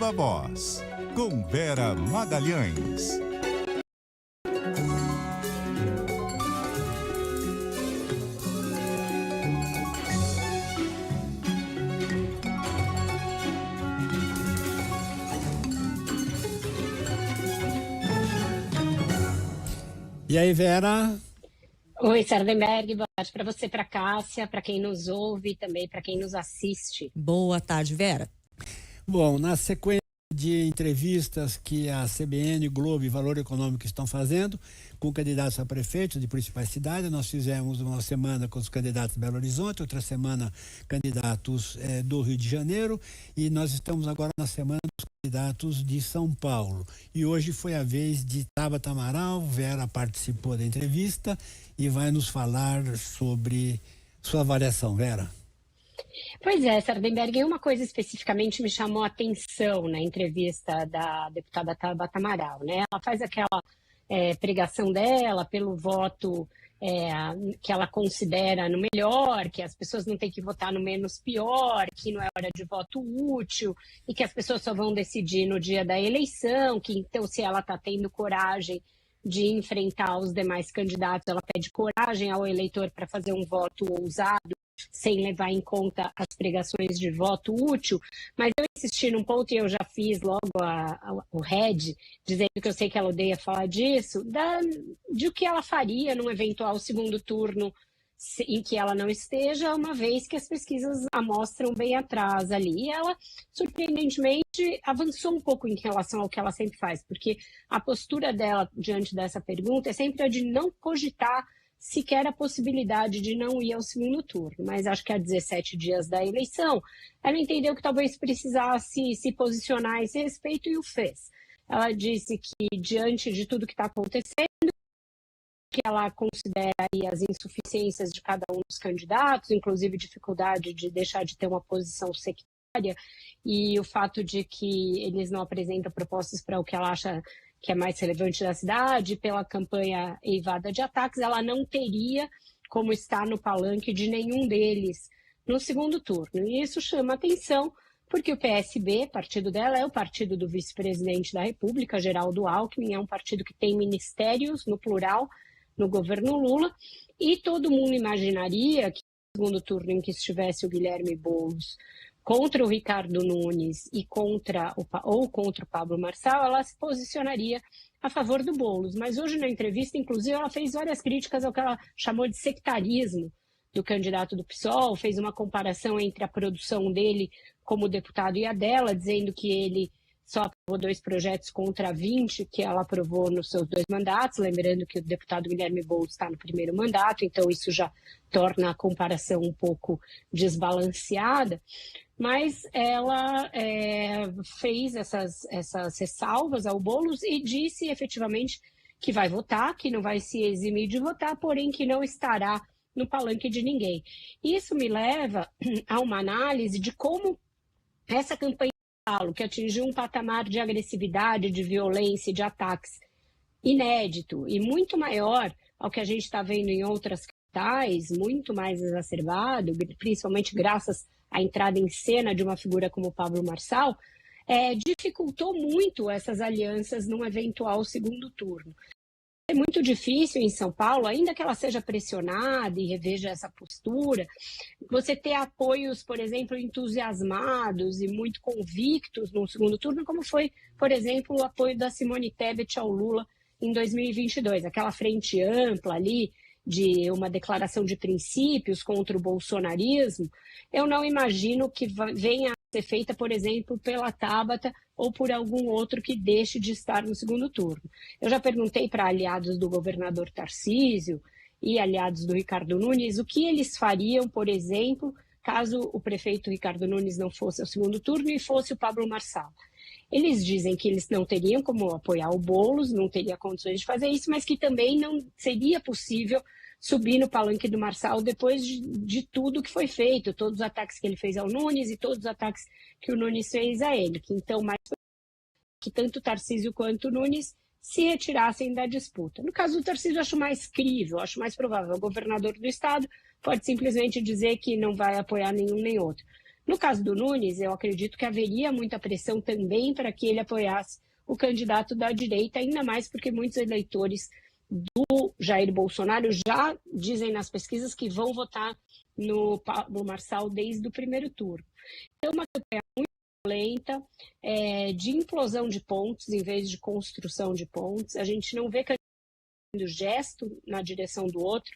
Viva Voz, com Vera Magalhães. E aí, Vera? Oi, Sardenberg, boa tarde para você, para Cássia, para quem nos ouve e também para quem nos assiste. Boa tarde, Vera. Bom, na sequência de entrevistas que a CBN, Globo e Valor Econômico estão fazendo com candidatos a prefeitos de principais cidades, nós fizemos uma semana com os candidatos de Belo Horizonte, outra semana candidatos do Rio de Janeiro, e nós estamos agora na semana dos candidatos de São Paulo. E hoje foi a vez de Tabata Amaral. Vera participou da entrevista e vai nos falar sobre sua avaliação. Vera. Pois é, Sardenberg, uma coisa especificamente me chamou a atenção na entrevista da deputada Tabata Amaral, né? Ela faz aquela pregação dela pelo voto que ela considera no melhor, que as pessoas não têm que votar no menos pior, que não é hora de voto útil e que as pessoas só vão decidir no dia da eleição, que então se ela está tendo coragem de enfrentar os demais candidatos, ela pede coragem ao eleitor para fazer um voto ousado, sem levar em conta as pregações de voto útil, mas eu insisti num ponto e eu já fiz logo o head, dizendo que eu sei que ela odeia falar disso, de o que ela faria num eventual segundo turno em que ela não esteja, uma vez que as pesquisas a mostram bem atrás ali. E ela, surpreendentemente, avançou um pouco em relação ao que ela sempre faz, porque a postura dela diante dessa pergunta é sempre a de não cogitar sequer a possibilidade de não ir ao segundo turno, mas acho que há 17 dias da eleição, ela entendeu que talvez precisasse se posicionar a esse respeito e o fez. Ela disse que, diante de tudo que está acontecendo, que ela considera aí as insuficiências de cada um dos candidatos, inclusive dificuldade de deixar de ter uma posição sectária e o fato de que eles não apresentam propostas para o que ela acha que é mais relevante da cidade, pela campanha eivada de ataques, ela não teria como estar no palanque de nenhum deles no segundo turno. E isso chama atenção, porque o PSB, partido dela, é o partido do vice-presidente da República, Geraldo Alckmin, é um partido que tem ministérios, no plural, no governo Lula, e todo mundo imaginaria que no segundo turno em que estivesse o Guilherme Boulos contra o Ricardo Nunes e contra o Pablo Marçal, ela se posicionaria a favor do Boulos. Mas hoje na entrevista, inclusive, ela fez várias críticas ao que ela chamou de sectarismo do candidato do PSOL, fez uma comparação entre a produção dele como deputado e a dela, dizendo que ele só aprovou 2 projetos contra 20 que ela aprovou nos seus 2 mandatos, lembrando que o deputado Guilherme Boulos está no primeiro mandato, então isso já torna a comparação um pouco desbalanceada. Mas ela fez essas ressalvas ao Boulos e disse efetivamente que vai votar, que não vai se eximir de votar, porém que não estará no palanque de ninguém. Isso me leva a uma análise de como essa campanha que atingiu um patamar de agressividade, de violência e de ataques inédito e muito maior ao que a gente está vendo em outras capitais, muito mais exacerbado, principalmente graças à entrada em cena de uma figura como Pablo Marçal, dificultou muito essas alianças num eventual segundo turno. É muito difícil em São Paulo, ainda que ela seja pressionada e reveja essa postura, você ter apoios, por exemplo, entusiasmados e muito convictos no segundo turno, como foi, por exemplo, o apoio da Simone Tebet ao Lula em 2022, aquela frente ampla ali de uma declaração de princípios contra o bolsonarismo. Eu não imagino que venha a ser feita, por exemplo, pela Tabata ou por algum outro que deixe de estar no segundo turno. Eu já perguntei para aliados do governador Tarcísio e aliados do Ricardo Nunes o que eles fariam, por exemplo, caso o prefeito Ricardo Nunes não fosse ao segundo turno e fosse o Pablo Marçal. Eles dizem que eles não teriam como apoiar o Boulos, não teria condições de fazer isso, mas que também não seria possível subir no palanque do Marçal depois de tudo que foi feito, todos os ataques que ele fez ao Nunes e todos os ataques que o Nunes fez a ele. Que então, mais que tanto Tarcísio quanto o Nunes se retirassem da disputa. No caso do Tarcísio, eu acho mais crível, acho mais provável. O governador do estado pode simplesmente dizer que não vai apoiar nenhum nem outro. No caso do Nunes, eu acredito que haveria muita pressão também para que ele apoiasse o candidato da direita, ainda mais porque muitos eleitores do Jair Bolsonaro já dizem nas pesquisas que vão votar no Pablo Marçal desde o primeiro turno. Então, uma campanha muito lenta, de implosão de pontos em vez de construção de pontos. A gente não vê candidato gesto na direção do outro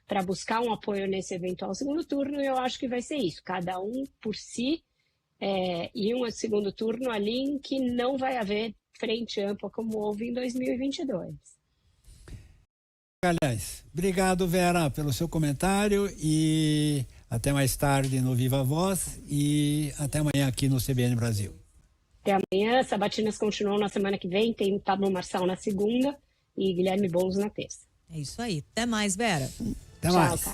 para buscar um apoio nesse eventual segundo turno, e eu acho que vai ser isso, cada um por si, e um segundo turno ali em que não vai haver frente ampla como houve em 2022. Aliás, obrigado, Vera, pelo seu comentário e até mais tarde no Viva Voz e até amanhã aqui no CBN Brasil. Até amanhã, sabatinas continuam na semana que vem, tem Pablo Marçal na segunda e Guilherme Boulos na terça. É isso aí. Até mais, Vera. Até Tchau, mais. cara.